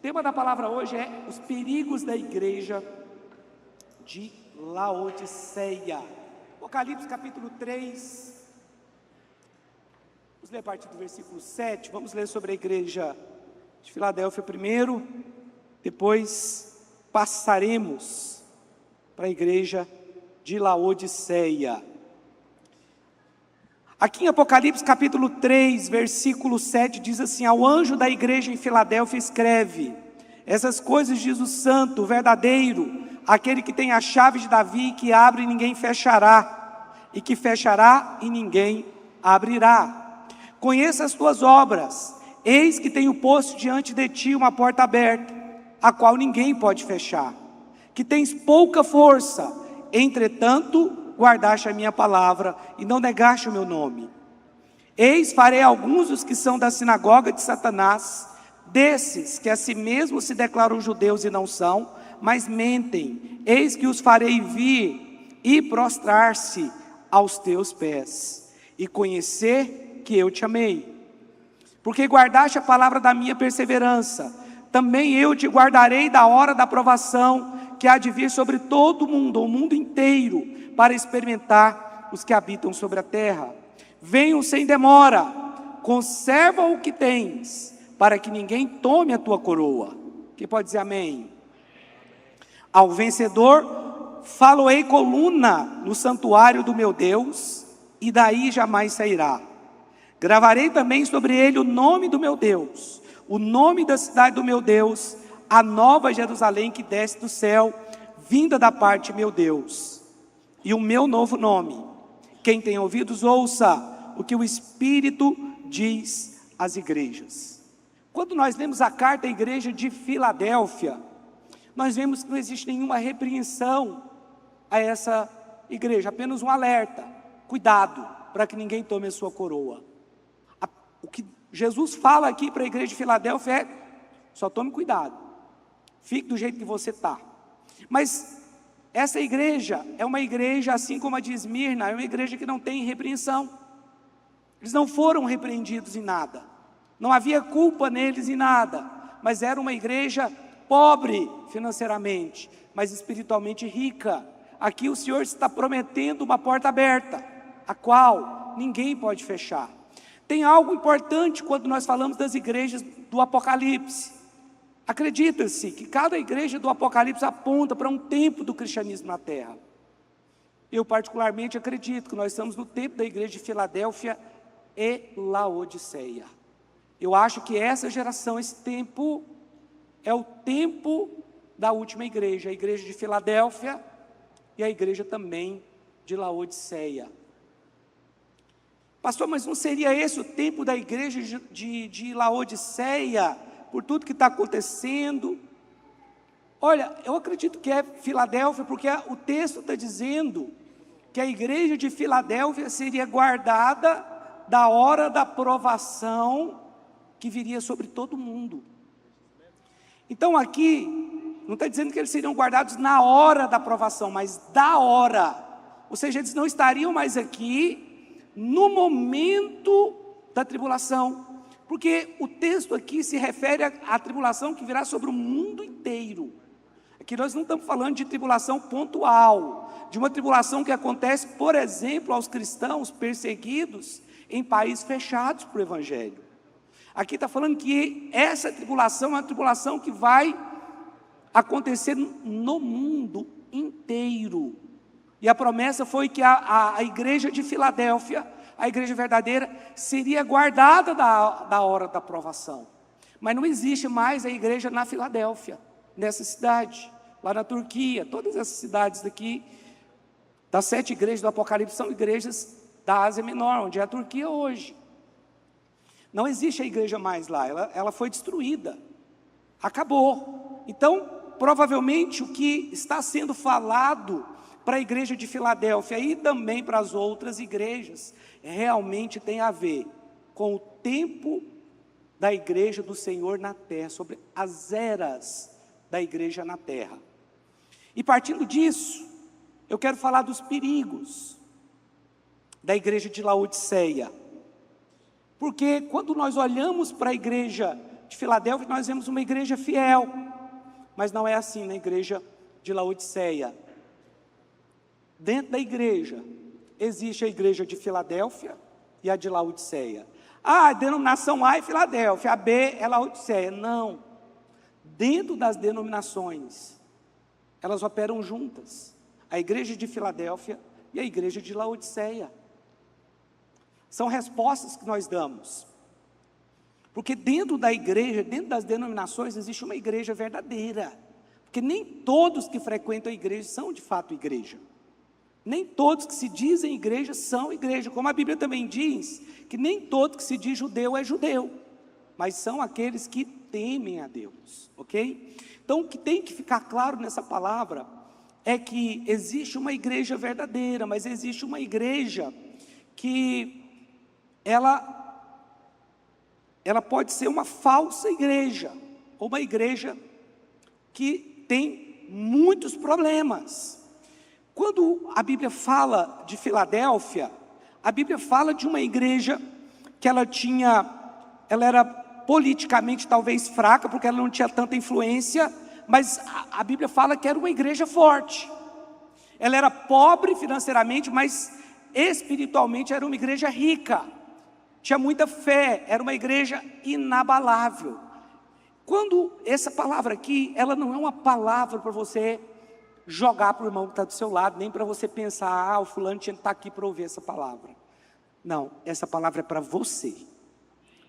tema da palavra hoje é os perigos da igreja de Laodiceia. Apocalipse capítulo 3, vamos ler a partir do versículo 7, vamos ler sobre a igreja de Filadélfia primeiro, depois passaremos para a igreja de Laodiceia. Aqui em Apocalipse capítulo 3, versículo 7, diz assim: ao anjo da igreja em Filadélfia escreve: essas coisas diz o santo, o verdadeiro, aquele que tem a chave de Davi, que abre e ninguém fechará, e que fechará e ninguém abrirá. Conheça as tuas obras, eis que tenho posto diante de ti uma porta aberta, a qual ninguém pode fechar, que tens pouca força, entretanto guardaste a minha palavra e não negaste o meu nome. Eis, farei alguns dos que são da sinagoga de Satanás, desses que a si mesmos se declaram judeus e não são, mas mentem. Eis que os farei vir e prostrar-se aos teus pés, e conhecer que eu te amei. Porque guardaste a palavra da minha perseverança, também eu te guardarei da hora da provação, que há de vir sobre todo o mundo, o mundo inteiro, para experimentar os que habitam sobre a terra. Venham sem demora, conserva o que tens, para que ninguém tome a tua coroa. Quem pode dizer amém? Ao vencedor, falo-ei coluna no santuário do meu Deus, e daí jamais sairá. Gravarei também sobre ele o nome do meu Deus, o nome da cidade do meu Deus, a nova Jerusalém que desce do céu, vinda da parte de meu Deus, e o meu novo nome. Quem tem ouvidos, ouça o que o Espírito diz às igrejas. Quando nós lemos a carta à igreja de Filadélfia, nós vemos que não existe nenhuma repreensão a essa igreja, apenas um alerta: cuidado, para que ninguém tome a sua coroa. O que Jesus fala aqui para a igreja de Filadélfia é: só tome cuidado, fique do jeito que você está. Mas essa igreja é uma igreja, assim como a de Esmirna, é uma igreja que não tem repreensão. Eles não foram repreendidos em nada, não havia culpa neles em nada, mas era uma igreja pobre financeiramente, mas espiritualmente rica. Aqui o Senhor está prometendo uma porta aberta, a qual ninguém pode fechar. Tem algo importante quando nós falamos das igrejas do Apocalipse. Acredita-se que cada igreja do Apocalipse aponta para um tempo do cristianismo na terra. Eu particularmente acredito que nós estamos no tempo da igreja de Filadélfia e Laodiceia. Eu acho que essa geração, esse tempo, é o tempo da última igreja, a igreja de Filadélfia e a igreja também de Laodiceia. Pastor, mas não seria esse o tempo da igreja de Laodiceia, por tudo que está acontecendo? Olha, eu acredito que é Filadélfia, porque o texto está dizendo que a igreja de Filadélfia seria guardada da hora da provação que viria sobre todo mundo. Então aqui, não está dizendo que eles seriam guardados na hora da provação, mas da hora. Ou seja, eles não estariam mais aqui no momento da tribulação, porque o texto aqui se refere à tribulação que virá sobre o mundo inteiro. Aqui nós não estamos falando de tribulação pontual, de uma tribulação que acontece, por exemplo, aos cristãos perseguidos em países fechados para o Evangelho. Aqui está falando que essa tribulação é uma tribulação que vai acontecer no mundo inteiro. E a promessa foi que a igreja de Filadélfia, a igreja verdadeira, seria guardada da hora da provação. Mas não existe mais a igreja na Filadélfia, nessa cidade, lá na Turquia. Todas essas cidades daqui, das 7 igrejas do Apocalipse, são igrejas da Ásia Menor, onde é a Turquia hoje. Não existe a igreja mais lá, ela foi destruída, acabou. Então, provavelmente o que está sendo falado para a igreja de Filadélfia e também para as outras igrejas, realmente tem a ver com o tempo da igreja do Senhor na terra, sobre as eras da igreja na terra. E partindo disso, eu quero falar dos perigos da igreja de Laodiceia. Porque quando nós olhamos para a igreja de Filadélfia, nós vemos uma igreja fiel, mas não é assim na igreja de Laodiceia. Dentro da igreja, existe a igreja de Filadélfia e a de Laodiceia. A denominação A é Filadélfia, a B é Laodiceia. Não. Dentro das denominações, elas operam juntas. A igreja de Filadélfia e a igreja de Laodiceia. São respostas que nós damos. Porque dentro da igreja, dentro das denominações, existe uma igreja verdadeira. Porque nem todos que frequentam a igreja são de fato igreja. Nem todos que se dizem igreja são igreja. Como a Bíblia também diz, que nem todo que se diz judeu é judeu. Mas são aqueles que temem a Deus, ok? Então o que tem que ficar claro nessa palavra é que existe uma igreja verdadeira, mas existe uma igreja que ela pode ser uma falsa igreja, ou uma igreja que tem muitos problemas. Quando a Bíblia fala de Filadélfia, a Bíblia fala de uma igreja que ela era politicamente talvez fraca, porque ela não tinha tanta influência, mas a Bíblia fala que era uma igreja forte. Ela era pobre financeiramente, mas espiritualmente era uma igreja rica. Tinha muita fé, era uma igreja inabalável. Quando essa palavra aqui, ela não é uma palavra para você jogar para o irmão que está do seu lado, nem para você pensar, o fulano tinha que estar aqui para ouvir essa palavra. Não, essa palavra é para você.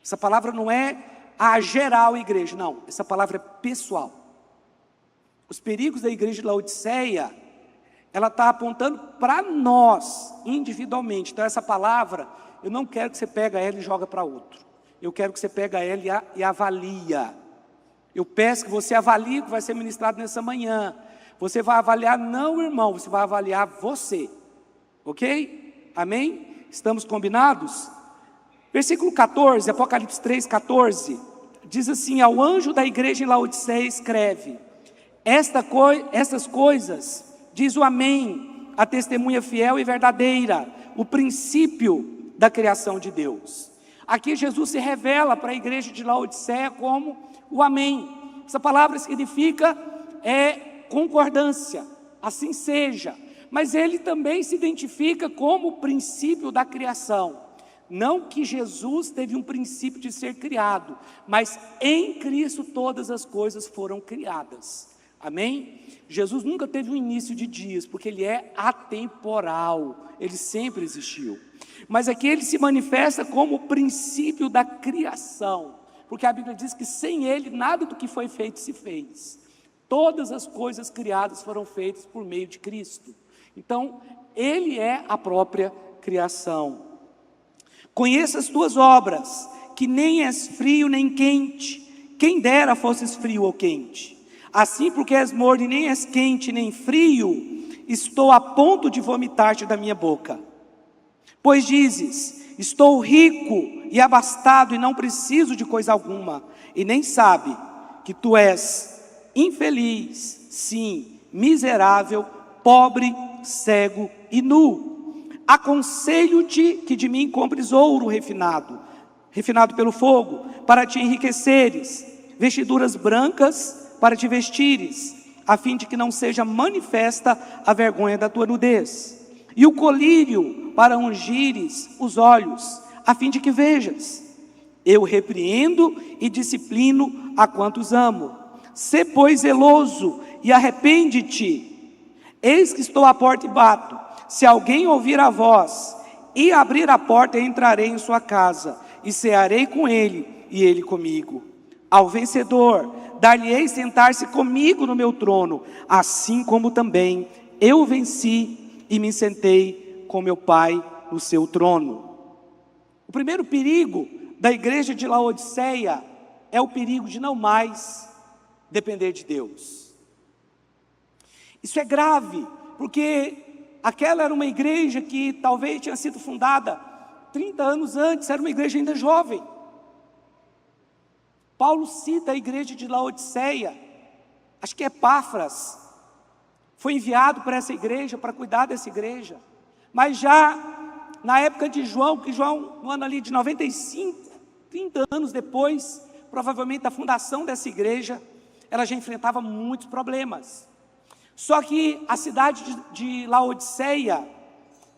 Essa palavra não é a geral igreja, não, essa palavra é pessoal. Os perigos da igreja de Laodiceia, ela está apontando para nós, individualmente. Então essa palavra, eu não quero que você pegue ela e joga para outro. Eu quero que você pegue ela e avalia. Eu peço que você avalie o que vai ser ministrado nessa manhã. Você vai avaliar não o irmão, você vai avaliar você. Ok? Amém? Estamos combinados? Versículo 14, Apocalipse 3, 14, diz assim: ao anjo da igreja em Laodiceia escreve: estas coisas, diz o Amém, a testemunha fiel e verdadeira, o princípio da criação de Deus. Aqui Jesus se revela para a igreja de Laodiceia como o Amém. Essa palavra significa concordância, assim seja. Mas ele também se identifica como o princípio da criação. Não que Jesus teve um princípio de ser criado, mas em Cristo todas as coisas foram criadas. Amém? Jesus nunca teve um início de dias, porque ele é atemporal, ele sempre existiu. Mas aqui ele se manifesta como o princípio da criação, porque a Bíblia diz que sem ele nada do que foi feito se fez. Todas as coisas criadas foram feitas por meio de Cristo. Então, ele é a própria criação. Conheça as tuas obras, que nem és frio nem quente. Quem dera fosses frio ou quente. Assim, porque és morno e nem és quente nem frio, estou a ponto de vomitar-te da minha boca. Pois dizes: estou rico e abastado e não preciso de coisa alguma, e nem sabe que tu és infeliz, sim, miserável, pobre, cego e nu. Aconselho-te que de mim compres ouro refinado pelo fogo, para te enriqueceres, vestiduras brancas para te vestires, a fim de que não seja manifesta a vergonha da tua nudez, e o colírio para ungires os olhos, a fim de que vejas. Eu repreendo e disciplino a quantos amo. Sê, pois, zeloso e arrepende-te. Eis que estou à porta e bato. Se alguém ouvir a voz e abrir a porta, entrarei em sua casa e cearei com ele e ele comigo. Ao vencedor, dar-lhe-ei sentar-se comigo no meu trono, assim como também eu venci e me sentei com meu Pai no seu trono. O primeiro perigo da igreja de Laodiceia é o perigo de não mais depender de Deus. Isso é grave, porque aquela era uma igreja que talvez tinha sido fundada 30 anos antes, era uma igreja ainda jovem. Paulo cita a igreja de Laodiceia, acho que Epáfras foi enviado para essa igreja, para cuidar dessa igreja, mas já na época de João, que João, no ano ali de 95, 30 anos depois, provavelmente da fundação dessa igreja, ela já enfrentava muitos problemas. Só que a cidade de Laodiceia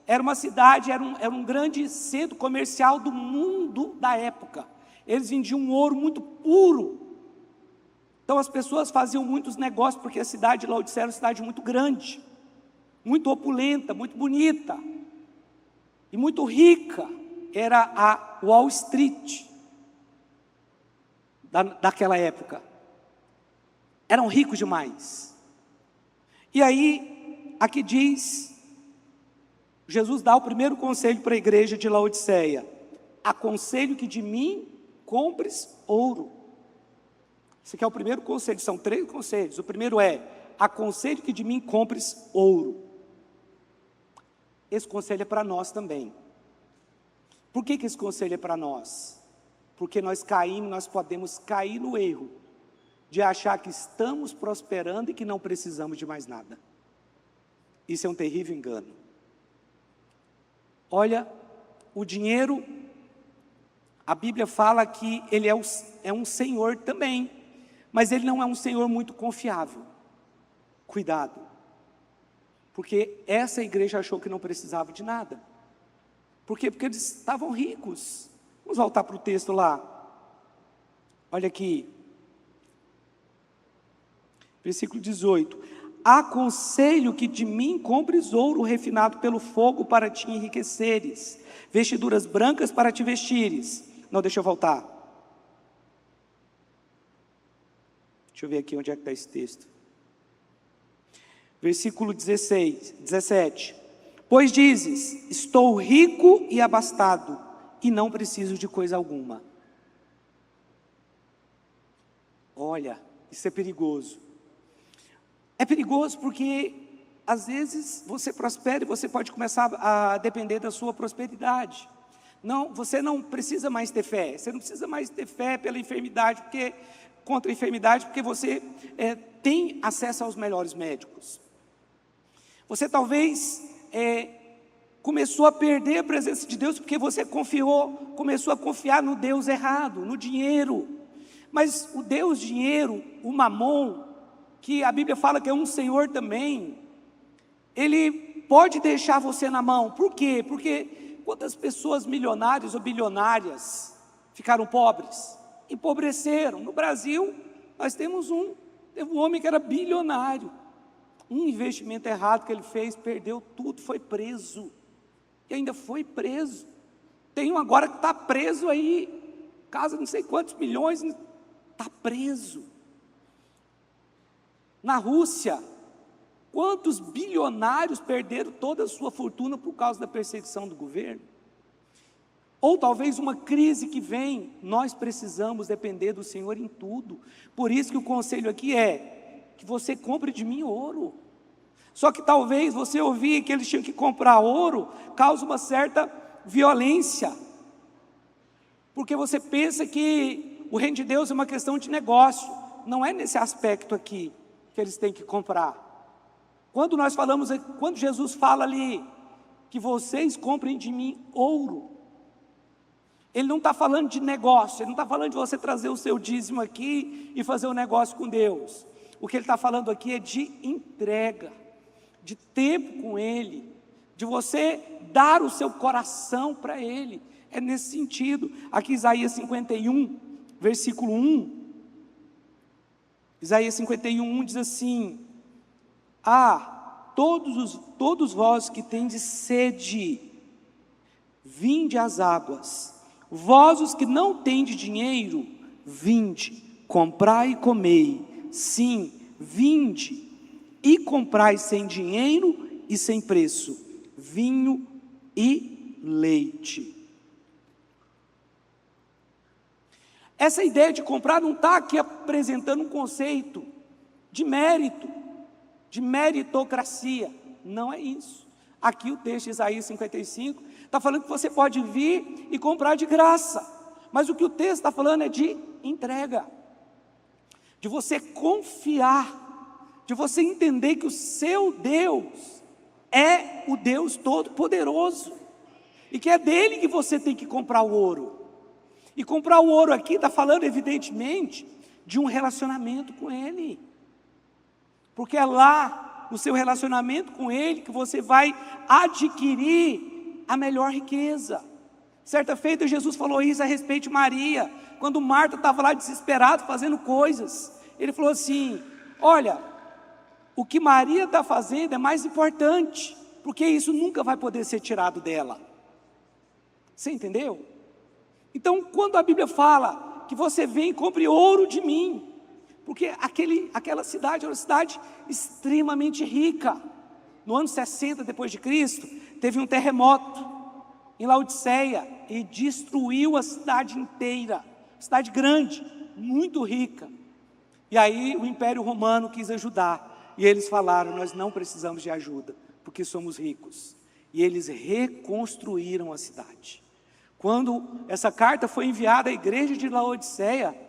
era uma cidade, era um grande centro comercial do mundo da época. Eles vendiam um ouro muito puro. Então as pessoas faziam muitos negócios, porque a cidade de Laodiceia era uma cidade muito grande, muito opulenta, muito bonita e muito rica. Era a Wall Street daquela época. Eram ricos demais. E aí, aqui diz, Jesus dá o primeiro conselho para a igreja de Laodiceia: aconselho que de mim compres ouro. Esse aqui é o primeiro conselho, são 3 conselhos. O primeiro é: aconselho que de mim compres ouro. Esse conselho é para nós também. Por que esse conselho é para nós? Porque nós podemos cair no erro de achar que estamos prosperando e que não precisamos de mais nada. Isso é um terrível engano. Olha, o dinheiro, a Bíblia fala que ele é um senhor também, mas ele não é um senhor muito confiável. Cuidado, porque essa igreja achou que não precisava de nada. Por quê? Porque eles estavam ricos. Vamos voltar para o texto lá. Olha aqui. Versículo 18. Aconselho que de mim compres ouro refinado pelo fogo para te enriqueceres, vestiduras brancas para te vestires. Não, deixa eu voltar. Deixa eu ver aqui onde é que está esse texto. Versículo 17. Pois dizes, estou rico e abastado, e não preciso de coisa alguma. Olha, isso é perigoso. É perigoso porque, às vezes, você prospera e você pode começar a depender da sua prosperidade. Não, você não precisa mais ter fé. Você não precisa mais ter fé pela enfermidade, contra a enfermidade, porque você tem acesso aos melhores médicos. Você talvez começou a perder a presença de Deus porque você começou a confiar no Deus errado, no dinheiro. Mas o Deus dinheiro, o Mamon, que a Bíblia fala que é um senhor também, ele pode deixar você na mão. Por quê? Porque quantas pessoas milionárias ou bilionárias ficaram pobres? Empobreceram. No Brasil, nós teve um homem que era bilionário. Um investimento errado que ele fez, perdeu tudo, foi preso. E ainda foi preso. Tem um agora que está preso aí, casa não sei quantos milhões, está preso. Na Rússia, quantos bilionários perderam toda a sua fortuna por causa da perseguição do governo? Ou talvez uma crise que vem, nós precisamos depender do Senhor em tudo. Por isso que o conselho aqui é que você compre de mim ouro. Só que talvez você ouvir que eles tinham que comprar ouro, causa uma certa violência. Porque você pensa que o reino de Deus é uma questão de negócio. Não é nesse aspecto aqui que eles têm que comprar. Quando Jesus fala ali, que vocês comprem de mim ouro, ele não está falando de negócio, ele não está falando de você trazer o seu dízimo aqui e fazer um negócio com Deus. O que ele está falando aqui é de entrega, de tempo com Ele, de você dar o seu coração para Ele. É nesse sentido. Aqui Isaías 51, versículo 1. Isaías 51, 1 diz assim: todos vós que tendes sede, vinde às águas. Vós os que não tendes dinheiro, vinde, comprai e comei. Sim, vinde e comprai sem dinheiro e sem preço, vinho e leite. Essa ideia de comprar não está aqui apresentando um conceito de mérito, de meritocracia. Não é isso. Aqui o texto de Isaías 55 está falando que você pode vir e comprar de graça. Mas o que o texto está falando é de entrega, de você confiar, de você entender que o seu Deus é o Deus Todo-Poderoso, e que é dele que você tem que comprar o ouro. E comprar o ouro aqui está falando, evidentemente, de um relacionamento com Ele. Porque é lá, no seu relacionamento com Ele, que você vai adquirir a melhor riqueza. Certa feita, Jesus falou isso a respeito de Maria, quando Marta estava lá desesperada, fazendo coisas. Ele falou assim: olha, o que Maria está fazendo é mais importante, porque isso nunca vai poder ser tirado dela. Você entendeu? Então, quando a Bíblia fala que você vem e compre ouro de mim, porque aquela cidade era uma cidade extremamente rica. No ano 60 depois de Cristo, teve um terremoto em Laodiceia e destruiu a cidade inteira, cidade grande, muito rica. E aí o Império Romano quis ajudar, e eles falaram: nós não precisamos de ajuda, porque somos ricos. E eles reconstruíram a cidade. Quando essa carta foi enviada à igreja de Laodiceia,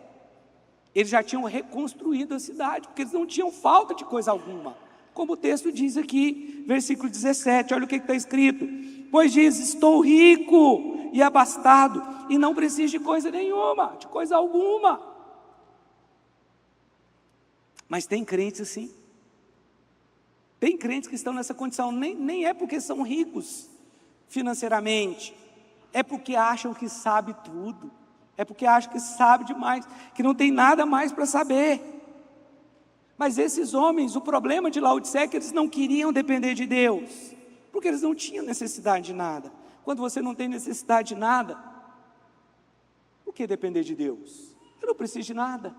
eles já tinham reconstruído a cidade, porque eles não tinham falta de coisa alguma. Como o texto diz aqui, versículo 17, olha o que está escrito: pois diz, estou rico e abastado, e não preciso de coisa nenhuma, de coisa alguma. Mas tem crentes assim, tem crentes que estão nessa condição, nem é porque são ricos financeiramente, é porque acham que sabe tudo, é porque acham que sabe demais, que não tem nada mais para saber. Mas esses homens, o problema de Laodiceia é que eles não queriam depender de Deus, porque eles não tinham necessidade de nada. Quando você não tem necessidade de nada, por que depender de Deus? Eu não preciso de nada.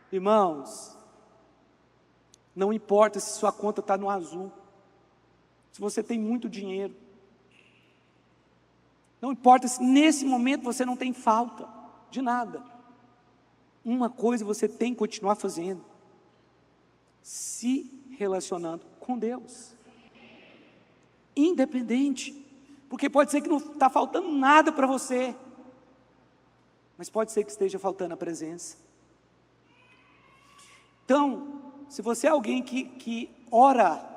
Irmãos, não importa se sua conta está no azul, se você tem muito dinheiro, não importa se nesse momento você não tem falta de nada. Uma coisa você tem que continuar fazendo: se relacionando com Deus, independente, porque pode ser que não está faltando nada para você, mas pode ser que esteja faltando a presença. Então, se você é alguém que ora,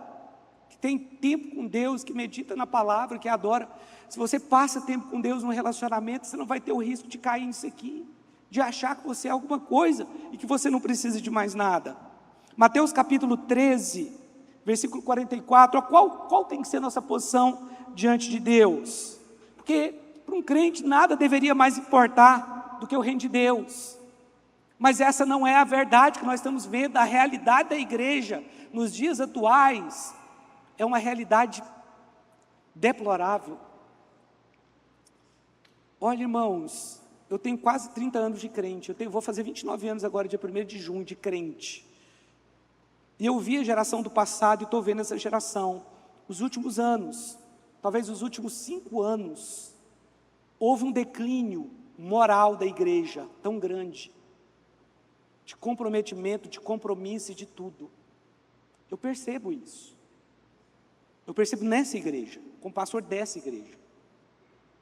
que tem tempo com Deus, que medita na palavra, que adora, se você passa tempo com Deus num relacionamento, você não vai ter o risco de cair nisso aqui, de achar que você é alguma coisa e que você não precisa de mais nada. Mateus capítulo 13, versículo 44, qual tem que ser nossa posição diante de Deus? Porque para um crente nada deveria mais importar do que o reino de Deus. Mas essa não é a verdade que nós estamos vendo. A realidade da igreja nos dias atuais é uma realidade deplorável. Olha, irmãos, eu tenho quase 30 anos de crente, vou fazer 29 anos agora, dia 1º de junho, de crente. E eu vi a geração do passado e estou vendo essa geração. Os últimos anos, talvez os últimos 5 anos, houve um declínio moral da igreja tão grande, de comprometimento, de compromisso e de tudo. Eu percebo isso. Eu percebo nessa igreja, como pastor dessa igreja.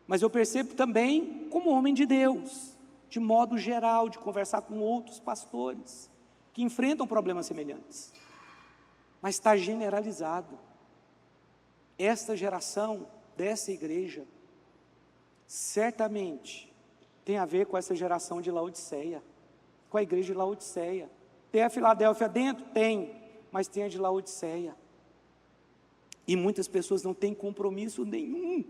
Mas eu percebo também como homem de Deus, de modo geral, de conversar com outros pastores que enfrentam problemas semelhantes. Mas está generalizado. Esta geração dessa igreja certamente tem a ver com essa geração de Laodiceia, com a igreja de Laodiceia. Tem a Filadélfia dentro? Tem, mas tem a de Laodiceia. E muitas pessoas não têm compromisso nenhum,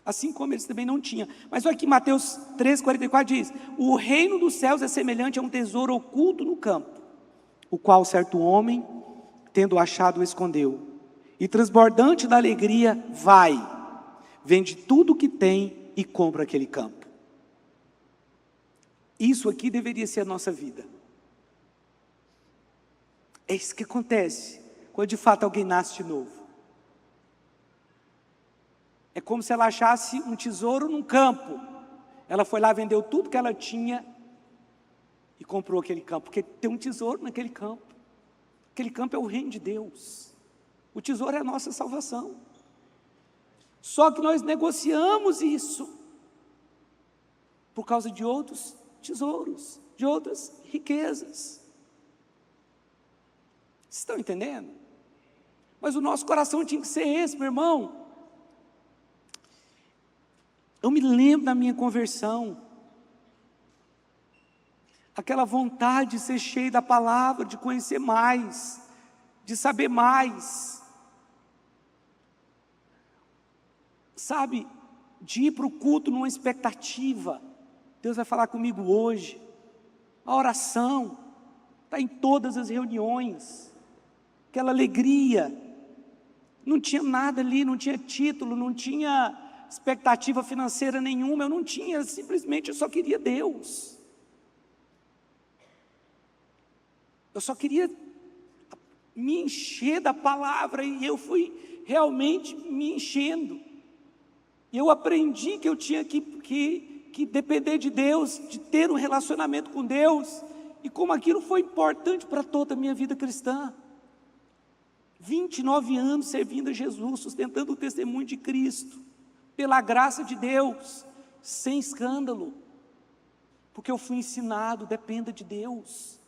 assim como eles também não tinham. Mas olha aqui, Mateus 13:44 diz: o reino dos céus é semelhante a um tesouro oculto no campo, o qual certo homem, tendo achado, o escondeu, e transbordante da alegria, vai, vende tudo o que tem e compra aquele campo. Isso aqui deveria ser a nossa vida. É isso que acontece quando de fato alguém nasce de novo. É como se ela achasse um tesouro num campo. Ela foi lá, vendeu tudo que ela tinha e comprou aquele campo, porque tem um tesouro naquele campo. Aquele campo é o reino de Deus. O tesouro é a nossa salvação. Só que nós negociamos isso por causa de outros tesouros, de outras riquezas. Vocês estão entendendo? Mas o nosso coração tinha que ser esse, meu irmão. Eu me lembro da minha conversão. aquela vontade de ser cheio da palavra, de conhecer mais, de saber mais, sabe, de ir para o culto numa expectativa. Deus vai falar comigo hoje. A oração está em todas as reuniões, aquela alegria. Não tinha nada ali, não tinha título, não tinha expectativa financeira nenhuma, eu não tinha, simplesmente eu só queria Deus. Eu só queria me encher da palavra, e eu fui realmente me enchendo. E eu aprendi que eu tinha que depender de Deus, de ter um relacionamento com Deus, e como aquilo foi importante para toda a minha vida cristã. 29 anos servindo a Jesus, sustentando o testemunho de Cristo, pela graça de Deus, sem escândalo, porque eu fui ensinado, dependa de Deus.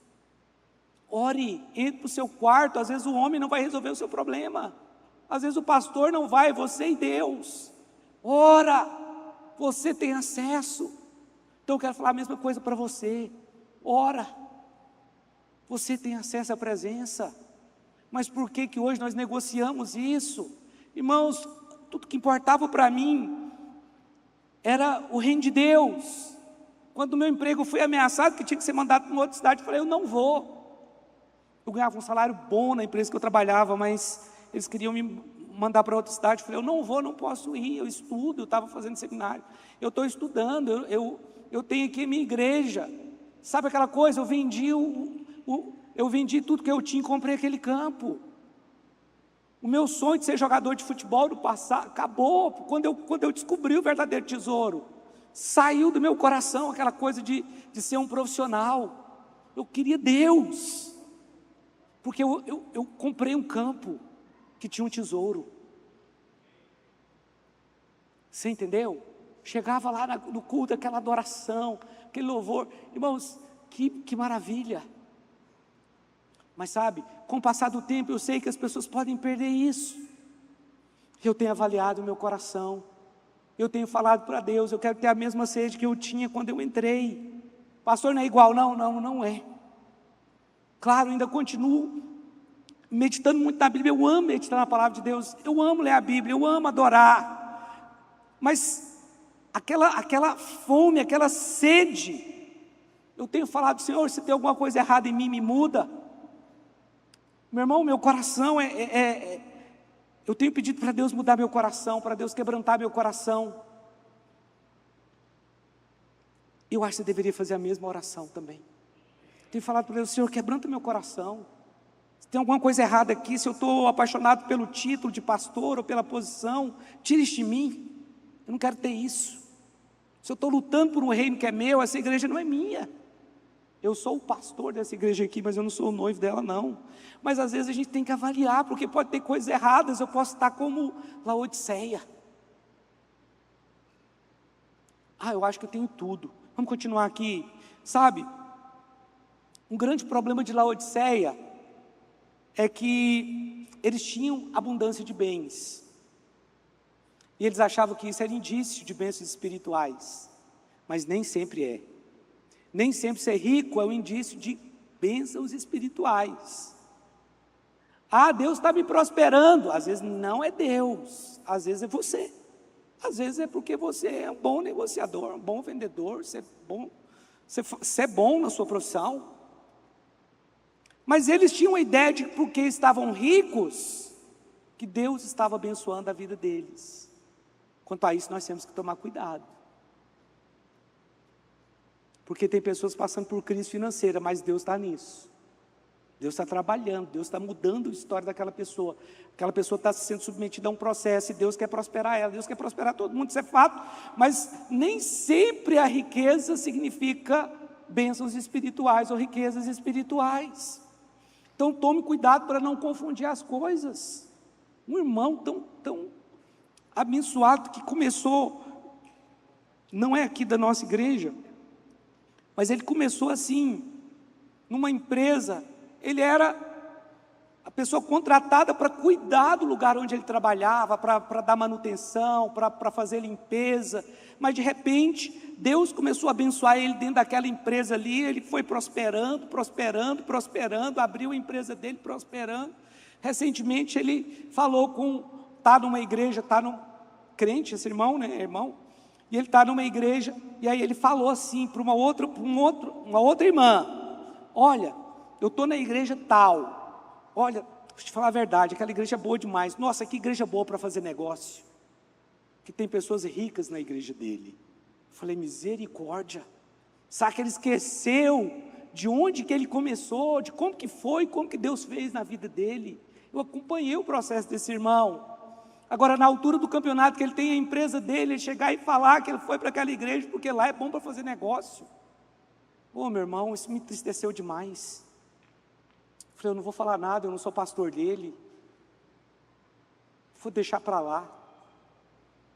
Ore, entre para o seu quarto. Às vezes o homem não vai resolver o seu problema, às vezes o pastor não vai, você e Deus. Ora, você tem acesso. Então eu quero falar a mesma coisa para você. Ora, você tem acesso à presença. Mas por que que hoje nós negociamos isso? Irmãos, tudo que importava para mim era o reino de Deus. Quando o meu emprego foi ameaçado, que tinha que ser mandado para uma outra cidade, eu falei, eu não vou. Eu ganhava um salário bom na empresa que eu trabalhava, mas eles queriam me mandar para outra cidade. Eu falei, eu não vou, não posso ir, eu estudo, eu estava fazendo seminário, eu estou estudando, eu tenho aqui a minha igreja. Sabe aquela coisa, eu vendi tudo que eu tinha e comprei aquele campo. O meu sonho de ser jogador de futebol do passado acabou quando eu descobri o verdadeiro tesouro. Saiu do meu coração aquela coisa de ser um profissional. Eu queria Deus, porque eu comprei um campo que tinha um tesouro. Você entendeu? Chegava lá no culto, aquela adoração, aquele louvor. Irmãos, que maravilha. Mas sabe, com o passar do tempo, eu sei que as pessoas podem perder isso. Eu tenho avaliado o meu coração, eu tenho falado para Deus, eu quero ter a mesma sede que eu tinha quando eu entrei. Pastor, não é igual? Não é. Claro, ainda continuo meditando muito na Bíblia, eu amo meditar na palavra de Deus, eu amo ler a Bíblia, eu amo adorar. Mas aquela fome, aquela sede, eu tenho falado, Senhor, se tem alguma coisa errada em mim, me muda. Meu irmão, meu coração eu tenho pedido para Deus mudar meu coração, para Deus quebrantar meu coração. Eu acho que você deveria fazer a mesma oração também. Tenho falado para Deus, Senhor, quebranta meu coração. Se tem alguma coisa errada aqui, se eu estou apaixonado pelo título de pastor ou pela posição, tire isso de mim. Eu não quero ter isso. Se eu estou lutando por um reino que é meu, essa igreja não é minha. Eu sou o pastor dessa igreja aqui, mas eu não sou o noivo dela, não. Mas às vezes a gente tem que avaliar, porque pode ter coisas erradas, eu posso estar como Laodiceia. Eu acho que eu tenho tudo. Vamos continuar aqui. Sabe, um grande problema de Laodiceia é que eles tinham abundância de bens. E eles achavam que isso era indício de bênçãos espirituais. Mas nem sempre é. Nem sempre ser rico é um indício de bênçãos espirituais. Deus está me prosperando. Às vezes não é Deus, às vezes é você. Às vezes é porque você é um bom negociador, um bom vendedor, você é bom na sua profissão. Mas eles tinham a ideia de que porque estavam ricos, que Deus estava abençoando a vida deles. Quanto a isso nós temos que tomar cuidado. Porque tem pessoas passando por crise financeira, mas Deus está nisso. Deus está trabalhando, Deus está mudando a história daquela pessoa. Aquela pessoa está sendo submetida a um processo e Deus quer prosperar ela, Deus quer prosperar todo mundo, isso é fato. Mas nem sempre a riqueza significa bênçãos espirituais ou riquezas espirituais. Então tome cuidado para não confundir as coisas. Um irmão tão abençoado que começou, não é aqui da nossa igreja, mas ele começou assim, numa empresa. Ele era pessoa contratada para cuidar do lugar onde ele trabalhava, para dar manutenção, para fazer limpeza, mas de repente, Deus começou a abençoar ele dentro daquela empresa ali, ele foi prosperando, abriu a empresa dele, prosperando. Recentemente ele falou está numa igreja, crente, esse irmão, né, irmão, e ele está numa igreja, e aí ele falou assim, para uma outra irmã, olha, eu estou na igreja tal, olha, deixa eu te falar a verdade, aquela igreja é boa demais. Nossa, que igreja boa para fazer negócio. Que tem pessoas ricas na igreja dele. Eu falei, misericórdia. Sabe que ele esqueceu de onde que ele começou, de como que foi, como que Deus fez na vida dele. Eu acompanhei o processo desse irmão. Agora, na altura do campeonato que ele tem a empresa dele, ele chegar e falar que ele foi para aquela igreja porque lá é bom para fazer negócio. Ô, meu irmão, isso me entristeceu demais. Eu falei, eu não vou falar nada, eu não sou pastor dele. Vou deixar para lá.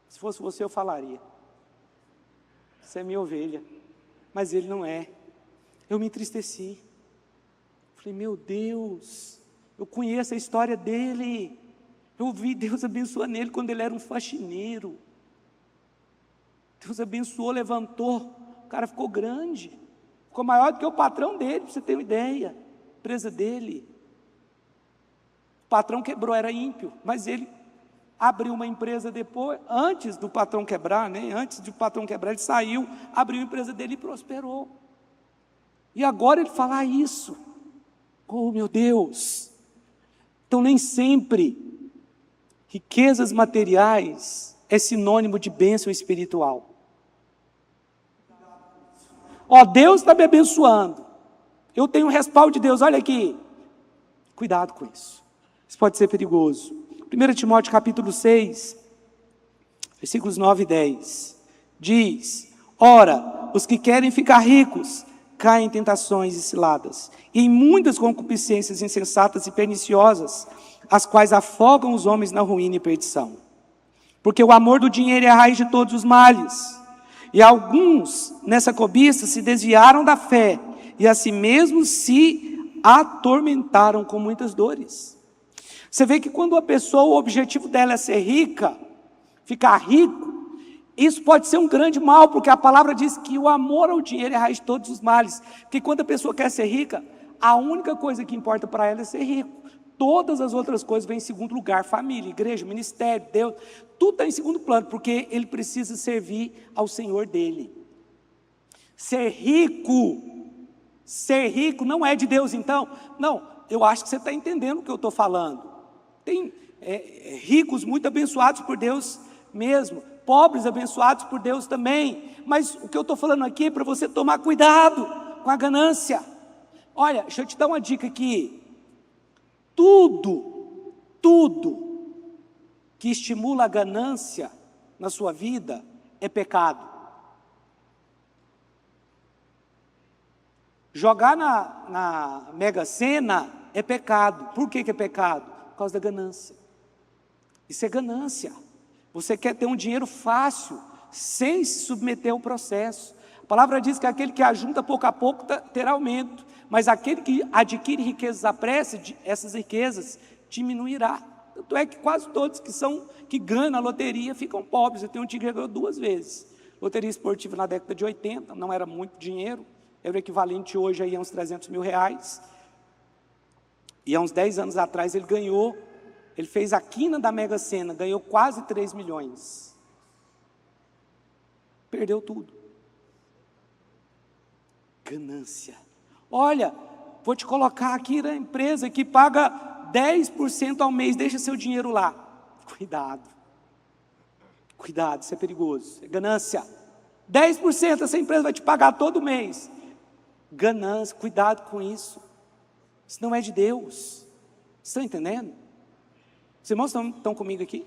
Se fosse você, eu falaria. Você é minha ovelha. Mas ele não é. Eu me entristeci. Falei, meu Deus, eu conheço a história dele. Eu vi Deus abençoando ele quando ele era um faxineiro. Deus abençoou, levantou. O cara ficou grande. Ficou maior do que o patrão dele, para você ter uma ideia. Empresa dele, o patrão quebrou, era ímpio, mas ele abriu uma empresa depois, antes do patrão quebrar, né? Antes do patrão quebrar, ele saiu, abriu a empresa dele e prosperou. E agora ele fala isso. Oh, meu Deus! Então nem sempre riquezas materiais é sinônimo de bênção espiritual. Ó, Deus está me abençoando. Eu tenho um respaldo de Deus, olha aqui. Cuidado com isso. Isso pode ser perigoso. 1 Timóteo capítulo 6, versículos 9 e 10. Diz, ora, os que querem ficar ricos, caem em tentações e ciladas, e em muitas concupiscências insensatas e perniciosas, as quais afogam os homens na ruína e perdição. Porque o amor do dinheiro é a raiz de todos os males. E alguns, nessa cobiça, se desviaram da fé, e a si mesmos se atormentaram com muitas dores. Você vê que quando a pessoa, o objetivo dela é ser rica, ficar rico, isso pode ser um grande mal, porque a palavra diz que o amor ao dinheiro é a raiz de todos os males. Porque quando a pessoa quer ser rica, a única coisa que importa para ela é ser rico. Todas as outras coisas vêm em segundo lugar, família, igreja, ministério, Deus, tudo está em segundo plano, porque ele precisa servir ao Senhor dele. Ser rico não é de Deus, então? Não, eu acho que você está entendendo o que eu estou falando. Tem ricos muito abençoados por Deus mesmo, pobres abençoados por Deus também, mas o que eu estou falando aqui é para você tomar cuidado com a ganância. Olha, deixa eu te dar uma dica aqui. Tudo que estimula a ganância na sua vida é pecado. Jogar na Mega Sena é pecado. Por que é pecado? Por causa da ganância. Isso é ganância. Você quer ter um dinheiro fácil, sem se submeter ao processo. A palavra diz que aquele que ajunta pouco a pouco terá aumento, mas aquele que adquire riquezas à pressa, essas riquezas diminuirá. Tanto é que quase todos que ganham na loteria ficam pobres. Eu tenho um tio que ganhou 2 vezes. Loteria esportiva na década de 80, não era muito dinheiro, era o equivalente hoje aí a uns 300 mil reais. E há uns 10 anos atrás ele fez a quina da Mega Sena, ganhou quase 3 milhões. Perdeu tudo. Ganância. Olha, vou te colocar aqui na empresa que paga 10% ao mês, deixa seu dinheiro lá. Cuidado, isso é perigoso, é ganância. 10% essa empresa vai te pagar todo mês. Ganância, cuidado com isso. Isso não é de Deus. Estão entendendo? Os irmãos estão comigo aqui?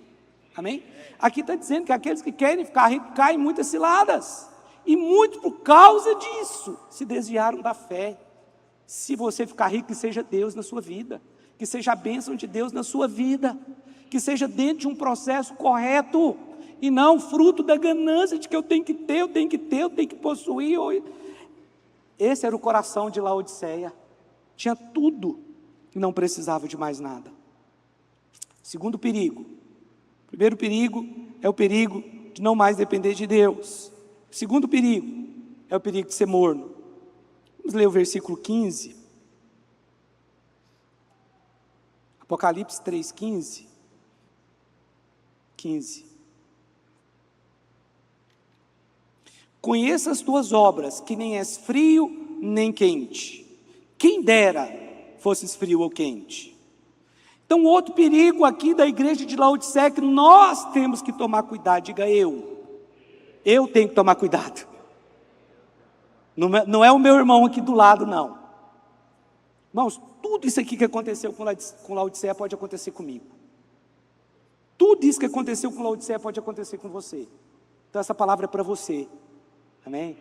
Amém? Aqui está dizendo que aqueles que querem ficar ricos caem em muitas ciladas. E muito por causa disso se desviaram da fé. Se você ficar rico, que seja Deus na sua vida, que seja a bênção de Deus na sua vida, que seja dentro de um processo correto, e não fruto da ganância de que eu tenho que ter, eu tenho que possuir. Esse era o coração de Laodiceia. Tinha tudo, e não precisava de mais nada. Segundo perigo. Primeiro perigo é o perigo de não mais depender de Deus. Segundo perigo é o perigo de ser morno. Vamos ler o versículo 15. Apocalipse 3:15. 15. Conheça as tuas obras, que nem és frio nem quente. Quem dera fosses frio ou quente. Então, outro perigo aqui da igreja de Laodiceia, que nós temos que tomar cuidado. Diga eu. Eu tenho que tomar cuidado. Não é o meu irmão aqui do lado, não. Irmãos, tudo isso aqui que aconteceu com Laodiceia pode acontecer comigo. Tudo isso que aconteceu com Laodiceia pode acontecer com você. Então essa palavra é para você. Amém?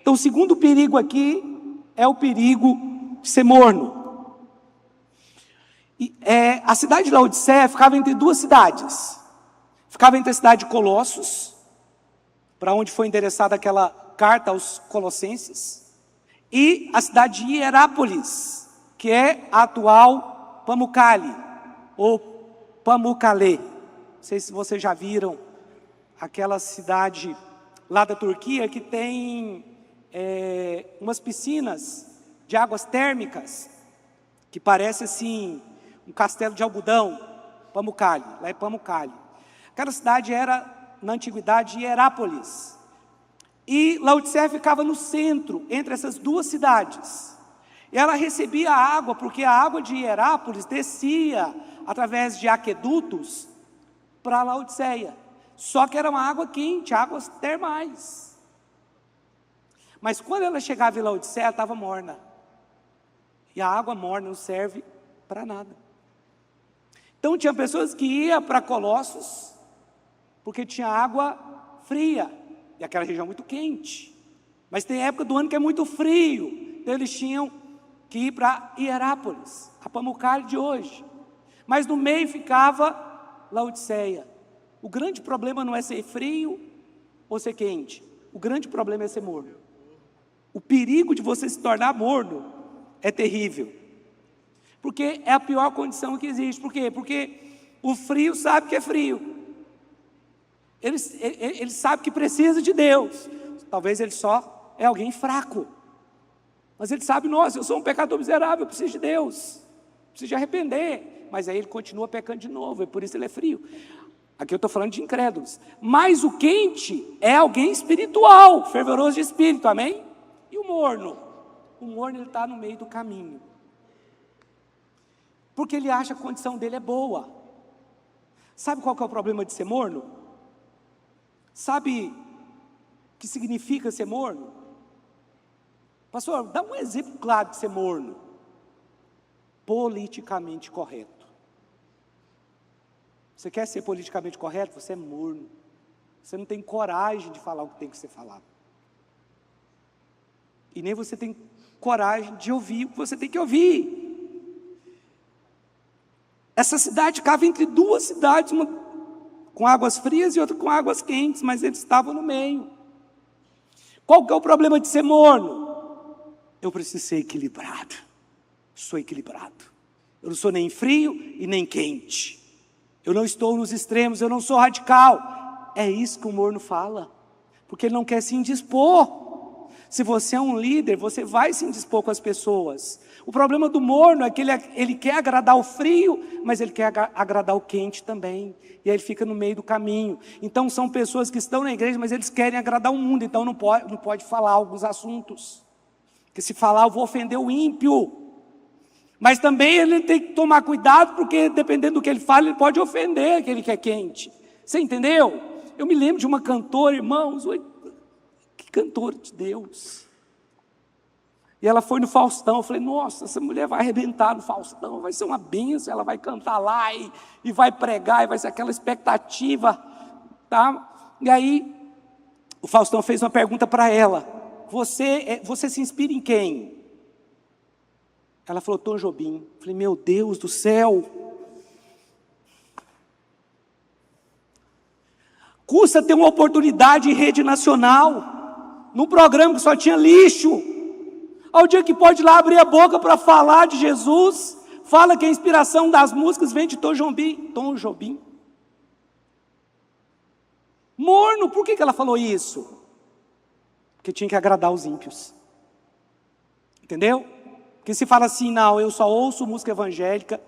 Então o segundo perigo aqui é o perigo de ser morno. A cidade de Laodiceia ficava entre duas cidades. Ficava entre a cidade de Colossos, para onde foi endereçada aquela carta aos Colossenses, e a cidade de Hierápolis, que é a atual Pamukkale, ou Pamukkale. Não sei se vocês já viram aquela cidade lá da Turquia que tem umas piscinas de águas térmicas, que parece assim um castelo de algodão. Pamukkale, lá é Pamukkale. Aquela cidade era, na antiguidade, Hierápolis. E Laodiceia ficava no centro, entre essas duas cidades. E ela recebia água, porque a água de Hierápolis descia através de aquedutos para Laodiceia. Só que era uma água quente, águas termais. Mas quando ela chegava em Laodiceia, ela estava morna. E a água morna não serve para nada. Então tinha pessoas que iam para Colossos, porque tinha água fria, e aquela região muito quente. Mas tem época do ano que é muito frio, então eles tinham que ir para Hierápolis, a Pamukkale de hoje. Mas no meio ficava Laodiceia. O grande problema não é ser frio ou ser quente, o grande problema é ser morno. O perigo de você se tornar morno é terrível, porque é a pior condição que existe. Por quê? Porque o frio sabe que é frio. Ele sabe que precisa de Deus. Talvez ele só é alguém fraco, mas ele sabe, nossa, eu sou um pecador miserável, eu preciso de Deus, preciso de arrepender. Mas aí ele continua pecando de novo, e por isso ele é frio. Aqui eu estou falando de incrédulos. Mas o quente é alguém espiritual, fervoroso de espírito, amém? E o morno? O morno, ele está no meio do caminho, porque ele acha que a condição dele é boa. Sabe qual que é o problema de ser morno? Sabe o que significa ser morno? Pastor, dá um exemplo claro de ser morno. Politicamente correto. Você quer ser politicamente correto? Você é morno. Você não tem coragem de falar o que tem que ser falado. E nem você tem coragem de ouvir o que você tem que ouvir. Essa cidade ficava entre duas cidades, uma com águas frias e outra com águas quentes, mas eles estavam no meio. Qual que é o problema de ser morno? Eu preciso ser equilibrado. Sou equilibrado. Eu não sou nem frio e nem quente. Eu não estou nos extremos, eu não sou radical. É isso que o morno fala, porque ele não quer se indispor. Se você é um líder, você vai se indispor com as pessoas. O problema do morno é que ele quer agradar o frio, mas ele quer agradar o quente também. E aí ele fica no meio do caminho. Então são pessoas que estão na igreja, mas eles querem agradar o mundo. Então não pode falar alguns assuntos, porque se falar eu vou ofender o ímpio. Mas também ele tem que tomar cuidado, porque dependendo do que ele fala, ele pode ofender aquele que é quente. Você entendeu? Eu me lembro de uma cantora, irmãos, que cantora de Deus. E ela foi no Faustão. Eu falei, nossa, essa mulher vai arrebentar no Faustão, vai ser uma bênção, ela vai cantar lá e vai pregar, e vai ser aquela expectativa, tá? E aí o Faustão fez uma pergunta para ela: você se inspira em quem? Ela falou, Tom Jobim. Eu falei, meu Deus do céu. Custa ter uma oportunidade em rede nacional, num programa que só tinha lixo. Ao dia que pode ir lá abrir a boca para falar de Jesus, fala que a inspiração das músicas vem de Tom Jobim. Morno, por que ela falou isso? Porque tinha que agradar os ímpios. Entendeu? Porque se fala assim, não, eu só ouço música evangélica,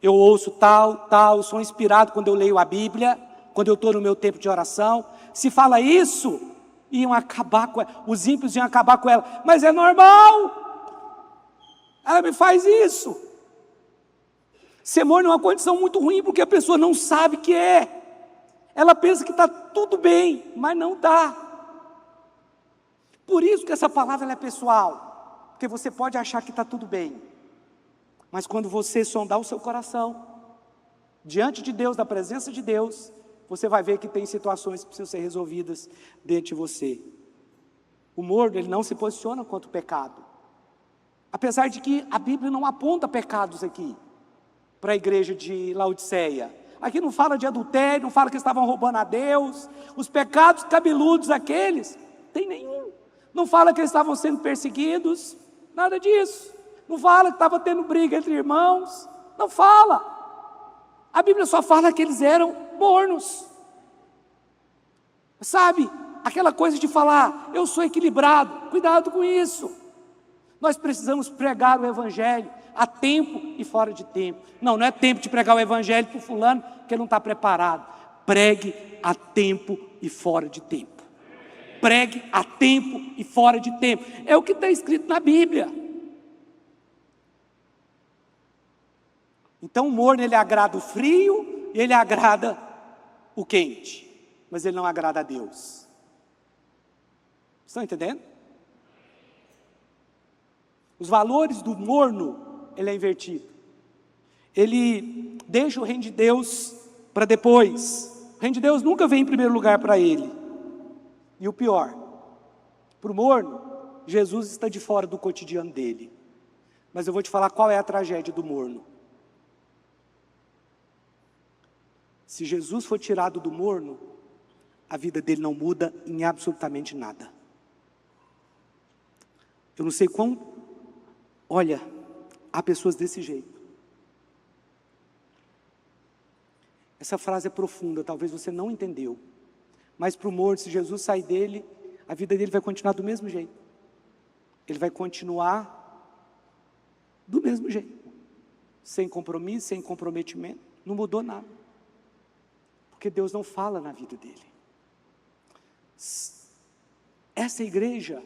eu ouço tal, eu sou inspirado quando eu leio a Bíblia, quando eu estou no meu tempo de oração. Se fala isso, iam acabar com ela, os ímpios iam acabar com ela. Mas é normal, ela me faz isso. Ser morno é uma condição muito ruim, porque a pessoa não sabe o que é. Ela pensa que está tudo bem, mas não está. Por isso que essa palavra ela é pessoal, porque você pode achar que está tudo bem, mas quando você sondar o seu coração, diante de Deus, da presença de Deus, você vai ver que tem situações que precisam ser resolvidas dentro de você. O morno, ele não se posiciona contra o pecado, apesar de que a Bíblia não aponta pecados aqui, para a igreja de Laodiceia. Aqui não fala de adultério, não fala que estavam roubando a Deus, os pecados cabeludos aqueles, tem nenhum. Não fala que eles estavam sendo perseguidos, nada disso. Não fala que estava tendo briga entre irmãos, não fala. A Bíblia só fala que eles eram mornos. Sabe, aquela coisa de falar, eu sou equilibrado, cuidado com isso. Nós precisamos pregar o Evangelho a tempo e fora de tempo. Não é tempo de pregar o Evangelho para o fulano que não está preparado. Pregue a tempo e fora de tempo. Pregue a tempo e fora de tempo. É o que está escrito na Bíblia. Então o morno, ele agrada o frio e ele agrada o quente, mas ele não agrada a Deus. Estão entendendo? Os valores do morno, ele é invertido. Ele deixa o reino de Deus para depois. O reino de Deus nunca vem em primeiro lugar para ele. E o pior, para o morno, Jesus está de fora do cotidiano dele. Mas eu vou te falar qual é a tragédia do morno. Se Jesus for tirado do morno, a vida dele não muda em absolutamente nada. Eu não sei quão... Olha, há pessoas desse jeito. Essa frase é profunda, talvez você não entendeu. Mas para o morno, se Jesus sair dele, a vida dele vai continuar do mesmo jeito. Ele vai continuar do mesmo jeito. Sem compromisso, sem comprometimento. Não mudou nada. Porque Deus não fala na vida dele. Essa igreja,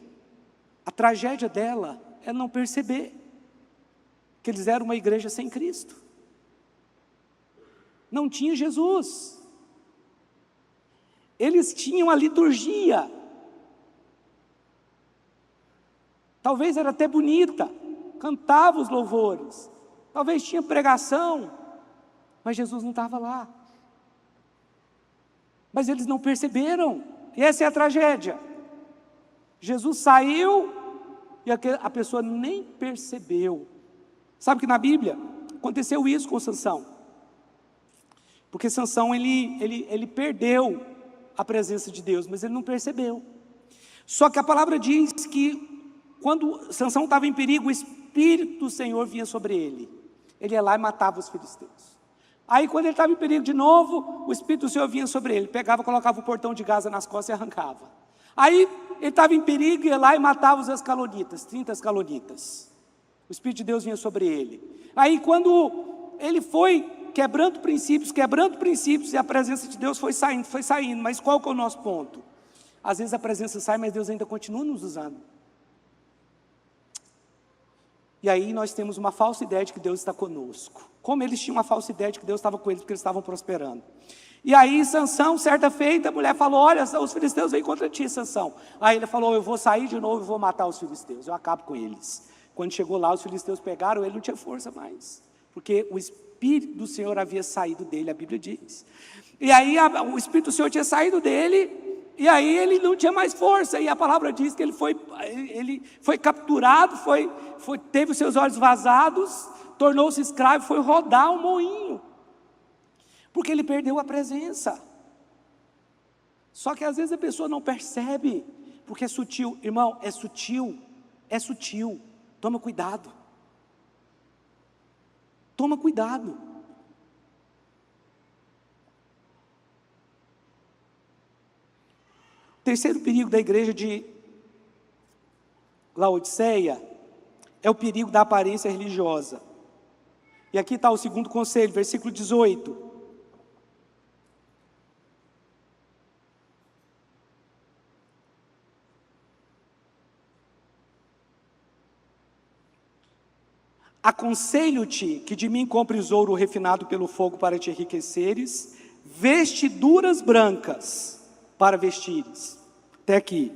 a tragédia dela é não perceber que eles eram uma igreja sem Cristo. Não tinha Jesus. Eles tinham a liturgia. Talvez era até bonita, cantava os louvores. Talvez tinha pregação, mas Jesus não estava lá. Mas eles não perceberam, e essa é a tragédia. Jesus saiu e a pessoa nem percebeu. Sabe que na Bíblia aconteceu isso com Sansão. Porque Sansão ele perdeu a presença de Deus, mas ele não percebeu. Só que a palavra diz que quando Sansão estava em perigo, o Espírito do Senhor vinha sobre ele. Ele ia lá e matava os filisteus. Aí quando ele estava em perigo de novo, o Espírito do Senhor vinha sobre ele, pegava, colocava o portão de Gaza nas costas e arrancava. Aí ele estava em perigo, ia lá e matava os ascalonitas, 30 ascalonitas. O Espírito de Deus vinha sobre ele. Aí quando ele foi quebrando princípios, e a presença de Deus foi saindo. Mas qual que é o nosso ponto? Às vezes a presença sai, mas Deus ainda continua nos usando. E aí nós temos uma falsa ideia de que Deus está conosco. Como eles tinham uma falsa ideia de que Deus estava com eles, porque eles estavam prosperando. E aí Sansão, certa feita, a mulher falou, olha, os filisteus vêm contra ti, Sansão. Aí ele falou, eu vou sair de novo e vou matar os filisteus, eu acabo com eles. Quando chegou lá, os filisteus pegaram, ele não tinha força mais, porque o Espírito do Senhor havia saído dele, a Bíblia diz. E aí o Espírito do Senhor tinha saído dele, e aí ele não tinha mais força, e a palavra diz que ele foi capturado, teve os seus olhos vazados, tornou-se escravo, foi rodar um moinho, porque ele perdeu a presença. Só que às vezes a pessoa não percebe, porque é sutil. Irmão, é sutil, toma cuidado. Toma cuidado. O terceiro perigo da igreja de Laodiceia é o perigo da aparência religiosa. E aqui está o segundo conselho, versículo 18. Aconselho-te que de mim compres ouro refinado pelo fogo para te enriqueceres, vestiduras brancas para vestires. Até aqui.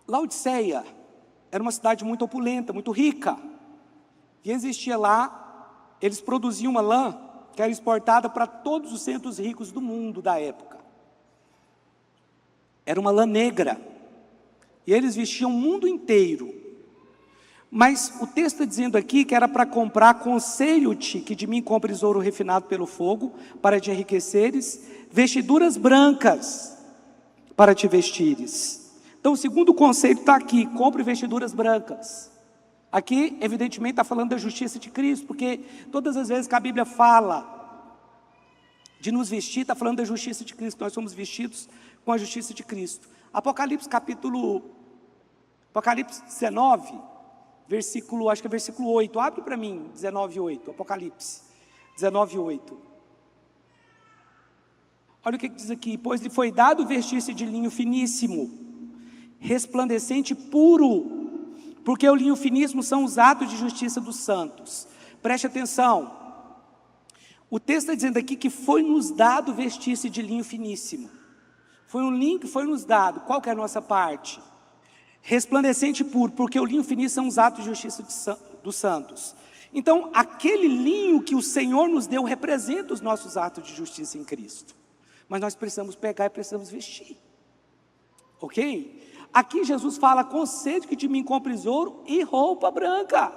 Laodiceia era uma cidade muito opulenta, muito rica. E existia lá, eles produziam uma lã que era exportada para todos os centros ricos do mundo da época. Era uma lã negra. E eles vestiam o mundo inteiro. Mas o texto está dizendo aqui que era para comprar, aconselho-te que de mim compres ouro refinado pelo fogo, para te enriqueceres, vestiduras brancas para te vestires. Então o segundo conselho está aqui, compre vestiduras brancas. Aqui, evidentemente, está falando da justiça de Cristo, porque todas as vezes que a Bíblia fala de nos vestir, está falando da justiça de Cristo, nós somos vestidos com a justiça de Cristo. Apocalipse 19, versículo, acho que é versículo 8, abre para mim, 19:8, Apocalipse 19:8. Olha o que diz aqui, pois lhe foi dado vestir-se de linho finíssimo, resplandecente e puro, porque o linho finíssimo são os atos de justiça dos santos. Preste atenção, o texto está dizendo aqui que foi nos dado vestir-se de linho finíssimo. Foi um linho que foi nos dado. Qual que é a nossa parte? Resplandecente e puro, porque o linho finíssimo são os atos de justiça dos santos. Então, aquele linho que o Senhor nos deu representa os nossos atos de justiça em Cristo. Mas nós precisamos pegar e precisamos vestir. Ok? Aqui Jesus fala, aconselho que de mim compres ouro e roupa branca,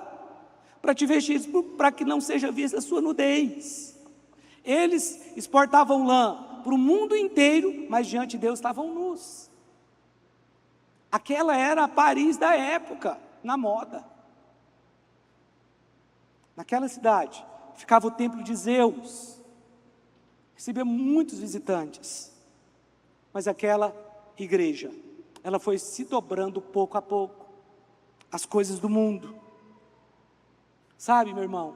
para te vestir, para que não seja vista a sua nudez. Eles exportavam lã para o mundo inteiro, mas diante de Deus estavam nus. Aquela era a Paris da época, na moda. Naquela cidade, ficava o templo de Zeus, recebia muitos visitantes, mas aquela igreja, ela foi se dobrando pouco a pouco, as coisas do mundo. Sabe, meu irmão,